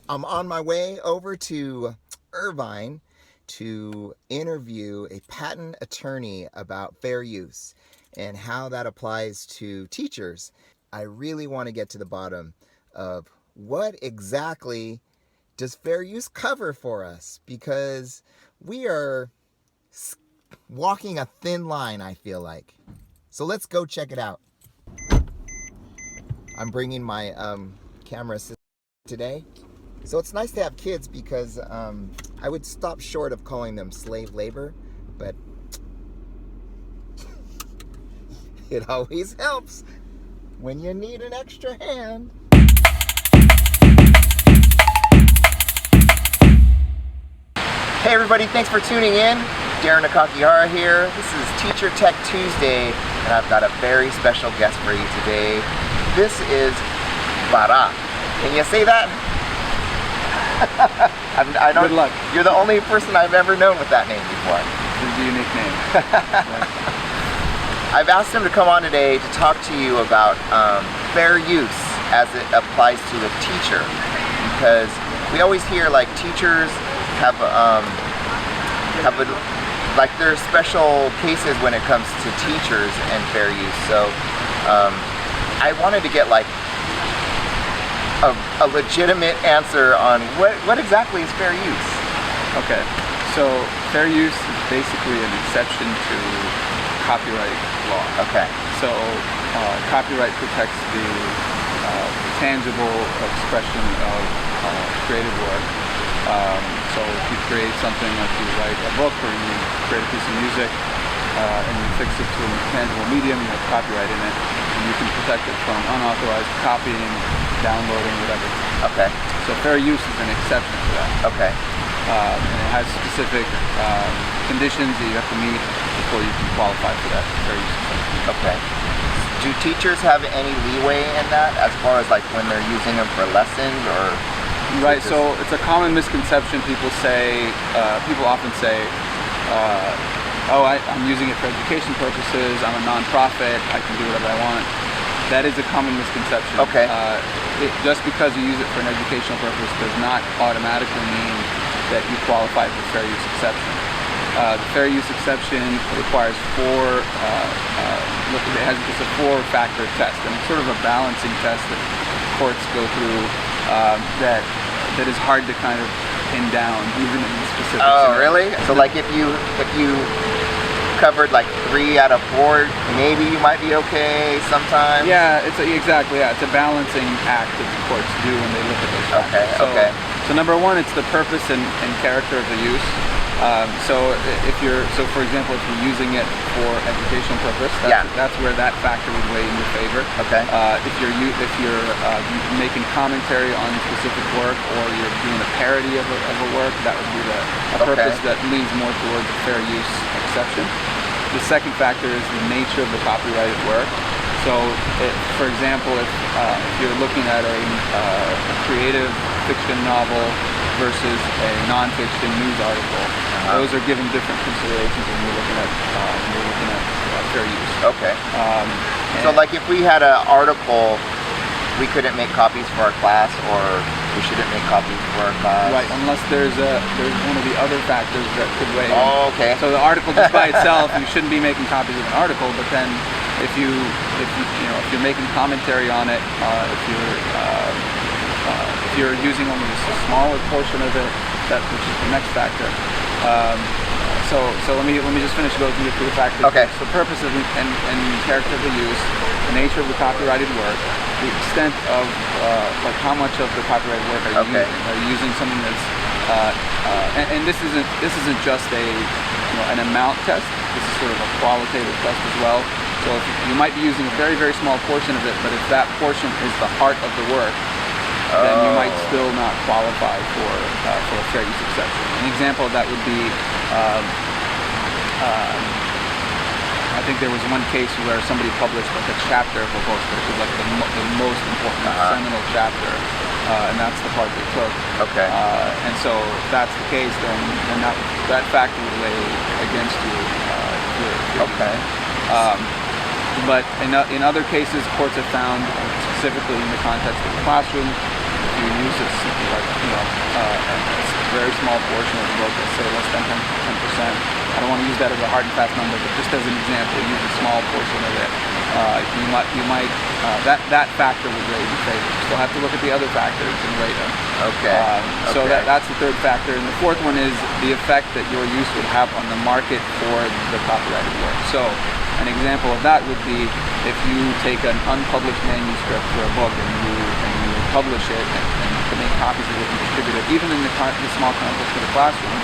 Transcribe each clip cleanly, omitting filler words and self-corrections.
I'm on my way over to Irvine to interview a patent attorney about fair use and how that applies to teachers. I really want to get to the bottom of what exactly does fair use cover for us, because we are walking a thin line, I feel like. So let's go check it out. I'm bringing my camera system today. So it's nice to have kids because I would stop short of calling them slave labor, but it always helps when you need an extra hand. Hey everybody, thanks for tuning in. Darin Nakakihara here. This is Teacher Tech Tuesday, and I've got a very special guest for you today. This is Bara. Can you say that? I don't. Good luck. You're the only person I've ever known with that name before. It's a unique name. I've asked him to come on today to talk to you about fair use as it applies to a teacher, because we always hear like teachers have like there's special cases when it comes to teachers and fair use. So I wanted to get like a legitimate answer on what exactly is fair use. Okay, so fair use is basically an exception to copyright law. Okay. So copyright protects the tangible expression of creative work. So if you create something, like you write a book or you create a piece of music and you fix it to a tangible medium, you have copyright in it, and you can protect it from unauthorized copying, downloading, whatever. Okay. So fair use is an exception to that. Okay. And it has specific conditions that you have to meet before you can qualify for that fair use exception. Okay. Do teachers have any leeway in that as far as like when they're using them for lessons or? Right, so it's a common misconception. People often say, I'm using it for education purposes, I'm a non-profit, I can do whatever I want. That is a common misconception. Okay. Just because you use it for an educational purpose does not automatically mean that you qualify for fair use exception. The fair use exception requires it's a four-factor test, and it's sort of a balancing test that courts go through that is hard to kind of pin down, even in specific scenarios. Really? So like if you covered like 3 out of 4, maybe you might be okay sometimes? Yeah, it's a balancing act that the courts do when they look at those factors. So number one, it's the purpose and character of the use. For example, if you're using it for educational purpose, that's where that factor would weigh in your favor. Okay. If you're making commentary on specific work, or you're doing a parody of a work, that would be a purpose that leans more towards the fair use exception. The second factor is the nature of the copyrighted work. So, for example, if you're looking at a creative fiction novel versus a non-fiction news article, those are given different considerations when you're looking at fair use. Okay. So like if we had an article, we couldn't make copies for our class, or we shouldn't make copies for our class? Right, unless there's one of the other factors that could weigh in. Oh, okay. So the article just by itself, you shouldn't be making copies of an article, but then if you're making commentary on it, if you're using only a smaller portion of it, which is the next factor. So let me just finish going through the factors. Okay. So purpose and character of the use, the nature of the copyrighted work, the extent of like how much of the copyrighted work are you using? Are you using something that's and this isn't just an amount test. This is sort of a qualitative test as well. So if you might be using a very, very small portion of it, but if that portion is the heart of the work, then you might still not qualify for a fair use exception. An example of that would be, I think there was one case where somebody published like a chapter of a book that was like the most important seminal chapter, and that's the part they took. Okay. And so if that's the case, then that factor would weigh against you. Okay. But in other cases, courts have found, specifically in the context of the classroom, if you use this, like, a very small portion of the book, let's say less than 10%. I don't want to use that as a hard and fast number, but just as an example, use a small portion of it. That factor would weigh in favor. You still have to look at the other factors and weigh them. Okay. So that's the third factor. And the fourth one is the effect that your use would have on the market for the copyrighted work. So an example of that would be if you take an unpublished manuscript for a book and you publish it and make copies of it and distribute it, even in the small context of the classroom,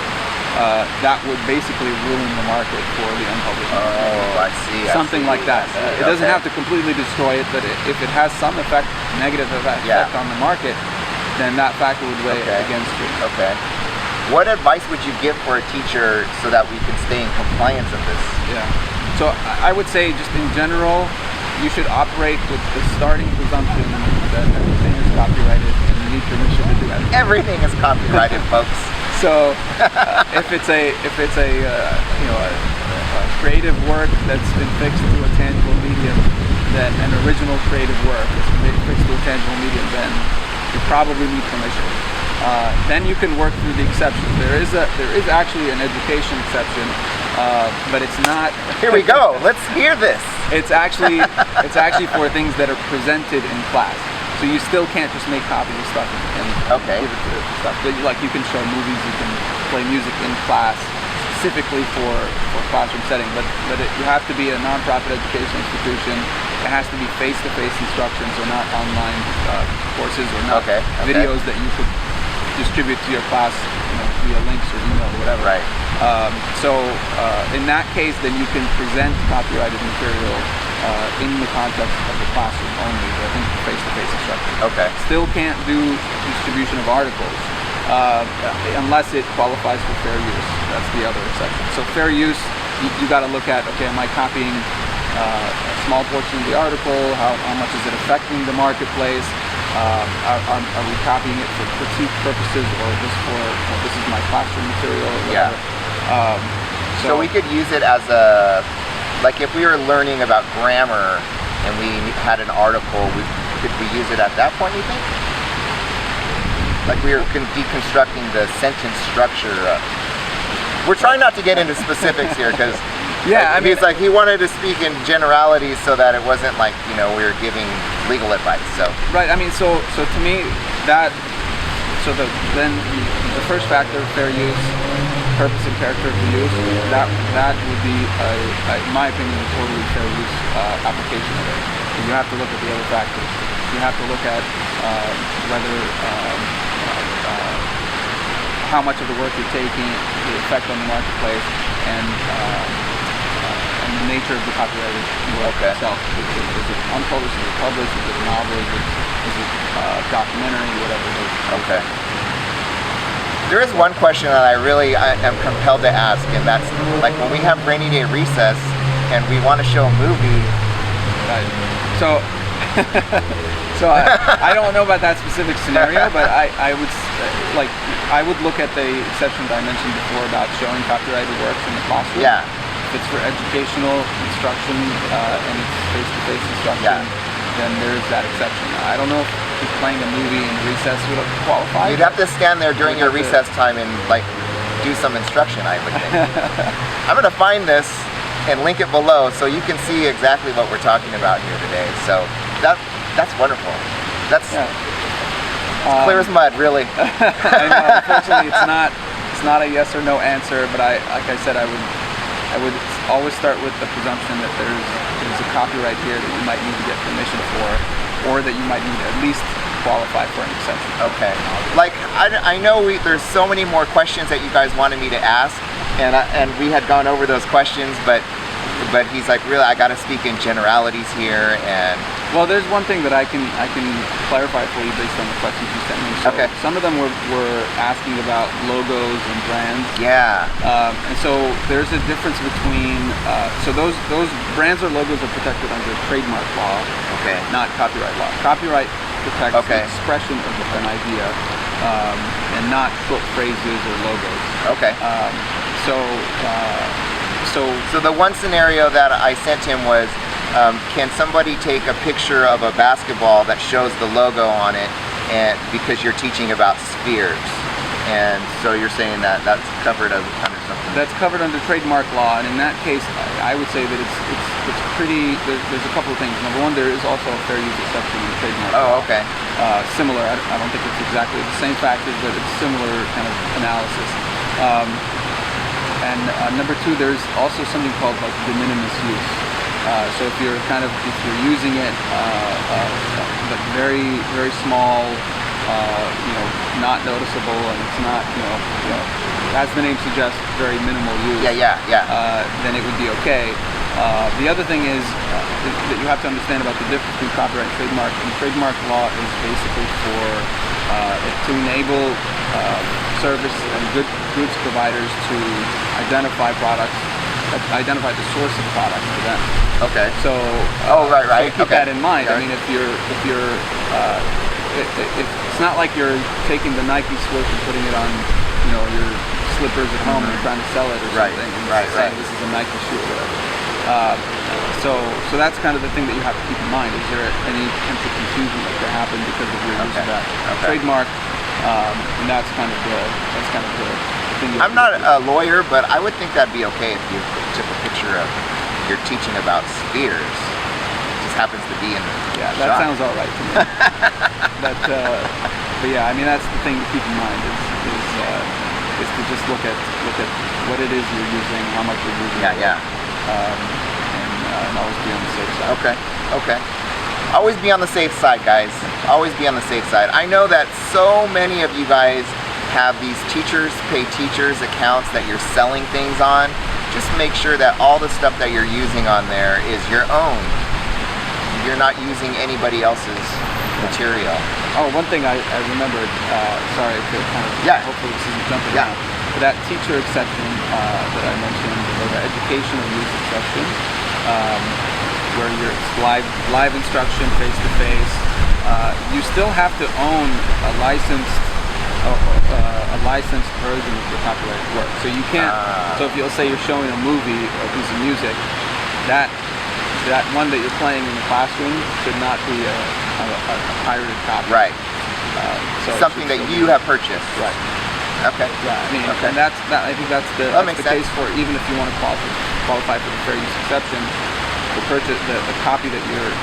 that would basically ruin the market for the unpublished. Oh, I see. Something like that. It doesn't have to completely destroy it, but if it has some effect, negative effect on the market, then that factor would weigh against you. Okay. What advice would you give for a teacher so that we can stay in compliance of this? Yeah. So I would say, just in general, you should operate with the starting presumption that everything is copyrighted and you need permission to do that. Everything is copyrighted, folks. So if it's a creative work that's been fixed to a tangible medium, then an original creative work that's been fixed to a tangible medium, then you probably need permission. Then you can work through the exceptions. There is actually an education exception, but it's not. Here we go. Let's hear this. It's actually for things that are presented in class. So you still can't just make copies of stuff and give it to stuff. Like, you can show movies, you can play music in class specifically for classroom setting, but you have to be a nonprofit education institution. It has to be face-to-face instruction, so not online courses or not videos that you could distribute to your class via links or email or whatever. Right. In that case, then you can present copyrighted material in the context of the classroom only, in face-to-face instruction. Okay. Still can't do distribution of articles unless it qualifies for fair use. That's the other exception. So fair use, you got to look at, okay, am I copying a small portion of the article? How much is it affecting the marketplace? Are we copying it for critique purposes, or just for this is my classroom material? Or whatever? So we could use it as like if we were learning about grammar and we had an article, could we use it at that point, you think? Like we were deconstructing the sentence structure. We're trying not to get into specifics here because he wanted to speak in generalities so that it wasn't like, we were giving legal advice. So right, so to me then the first factor, fair use, purpose and character of the use, that would be in my opinion a totally fair use application of it. You have to look at the other factors. You have to look at whether how much of the work you're taking, the effect on the marketplace, and the nature of the copyrighted work itself. Is it unpublished? Is it published? Is it a novel? Is it documentary? Whatever it is. Okay. There is one question that I am compelled to ask, and that's like when we have rainy day recess and we want to show a movie. Right. So I don't know about that specific scenario, but I would look at the exception that I mentioned before about showing copyrighted works in the classroom. Yeah. If it's for educational instruction and it's face-to-face instruction, then there's that exception. I don't know if just playing a movie in recess would qualify. You'd have to stand there during your recess time and do some instruction, I would think. I'm going to find this and link it below so you can see exactly what we're talking about here today. So that's wonderful. That's clear as mud, really. I know. Unfortunately, it's not a yes or no answer. But like I said, I would always start with the presumption that there's a copyright here that you might need to get permission for, or that you might need to at least qualify for an exception. Okay. I know there's so many more questions that you guys wanted me to ask, and we had gone over those questions, but he's like, really, I got to speak in generalities here. And well, there's one thing that I can clarify for you based on the questions you sent me. So some of them were asking about logos and brands. Yeah. And so there's a difference between so those brands or logos are protected under trademark law, not copyright law. Copyright protects the expression of an idea and not short phrases or logos. So the one scenario that I sent him was, can somebody take a picture of a basketball that shows the logo on it and because you're teaching about spheres. And so you're saying that that's covered under something. That's covered under trademark law, and in that case, I would say that it's pretty. There's a couple of things. Number one, there is also a fair use exception in trademark law. Oh, okay. Similar. I don't think it's exactly the same factors, but it's similar kind of analysis. And number two, there's also something called like de minimis use. So if you're using it, but very small. Not noticeable, and it's not, as the name suggests, very minimal use. Yeah. Then it would be okay. The other thing is that you have to understand about the difference between copyright and trademark. And trademark law is basically to enable service and goods providers to identify products, identify the source of products for them. Okay. So. Right. So keep that in mind. I mean, if you're it's not like you're taking the Nike swoosh and putting it on, your slippers at home and trying to sell it or something. Right. This is a Nike shoe or whatever. So that's kind of the thing that you have to keep in mind. Is there any potential confusion that could happen because of your use of that trademark? And that's kind of the thing. I'm not a lawyer, but I would think that'd be okay if you took a picture of you're teaching about spheres. Happens to be in the that shot. Sounds all right to me. But yeah, I mean that's the thing to keep in mind is to just look at what it is you're using, how much you're using. And always be on the safe side. Okay. Always be on the safe side, guys. Always be on the safe side. I know that so many of you guys have these teachers pay teachers accounts that you're selling things on. Just make sure that all the stuff that you're using on there is your own. You're not using anybody else's material. Oh, one thing I remembered, sorry to kind of, hopefully this isn't jumping around, but that teacher exception that I mentioned, or the educational use exception, where you're live instruction, face-to-face, you still have to own a licensed version of the copyrighted work. So you can't, so if you'll say you're showing a movie or a piece of music, that one that you're playing in the classroom should not be a pirated copy. Right. So something that you have purchased. Right. Okay. Yeah. I mean, and I think that's the case for even if you want to qualify for the fair use exception. The copy that you're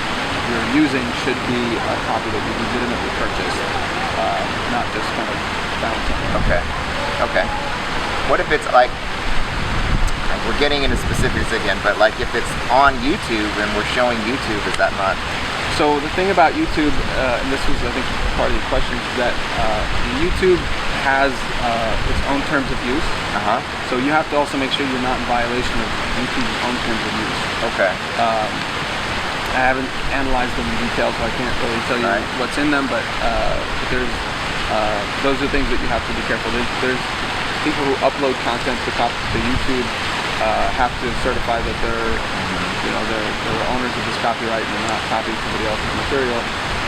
using should be a copy that you legitimately purchased, not just kind of found something. Okay. What if it's like? We're getting into specifics again, but like if it's on YouTube and we're showing YouTube, is that not? So the thing about YouTube, and this was I think part of your question, is that YouTube has its own terms of use. So you have to also make sure you're not in violation of YouTube's own terms of use. Okay. I haven't analyzed them in detail, so I can't really tell you what's in them, but those are things that you have to be careful. There's people who upload content to YouTube. Have to certify that they're owners of this copyright and they're not copying somebody else's material.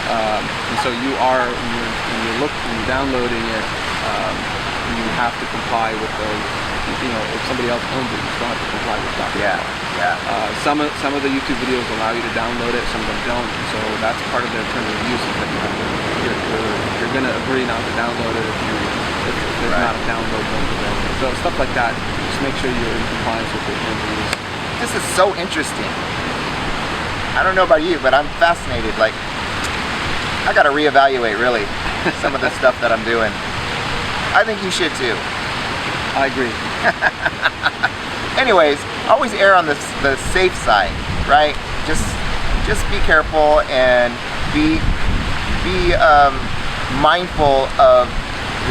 And so you are, when you're downloading it, you have to comply with those. If somebody else owns it, you still have to comply with copyright. Some of the YouTube videos allow you to download it, some of them don't. And so that's part of their terms of use is that you're going to agree not to download it if there's not a download link available. So stuff like that. Make sure you're in compliance with your terms of use. This is so interesting. I don't know about you, but I'm fascinated. Like, I got to reevaluate really some of the stuff that I'm doing. I think you should too. I agree. Anyways, always err on the safe side, right? Just be careful and be mindful of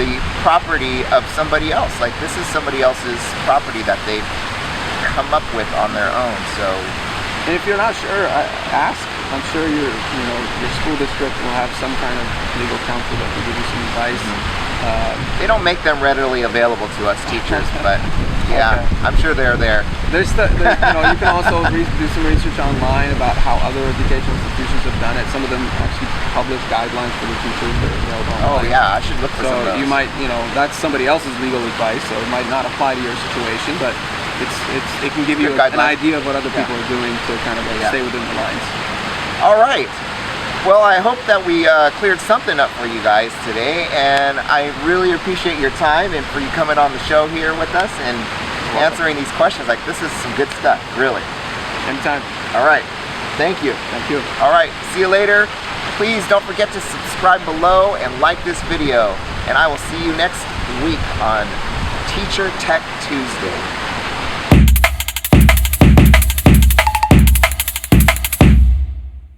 the property of somebody else. Like this is somebody else's property that they've come up with on their own. So, and if you're not sure, ask. I'm sure your school district will have some kind of legal counsel that can give you some advice. They don't make them readily available to us teachers, but I'm sure they're there. You can also do some research online about how other educational institutions have done it. Some of them actually publish guidelines for the teachers that are available online. I should look for some of those. You might, that's somebody else's legal advice, so it might not apply to your situation, but it can give you an idea of what other people are doing to kind of stay within the lines. All right. Well, I hope that we cleared something up for you guys today, and I really appreciate your time and for you coming on the show here with us and answering these questions. Like, this is some good stuff, really. Anytime. All right. Thank you. Thank you. All right. See you later. Please don't forget to subscribe below and like this video. And I will see you next week on Teacher Tech Tuesday.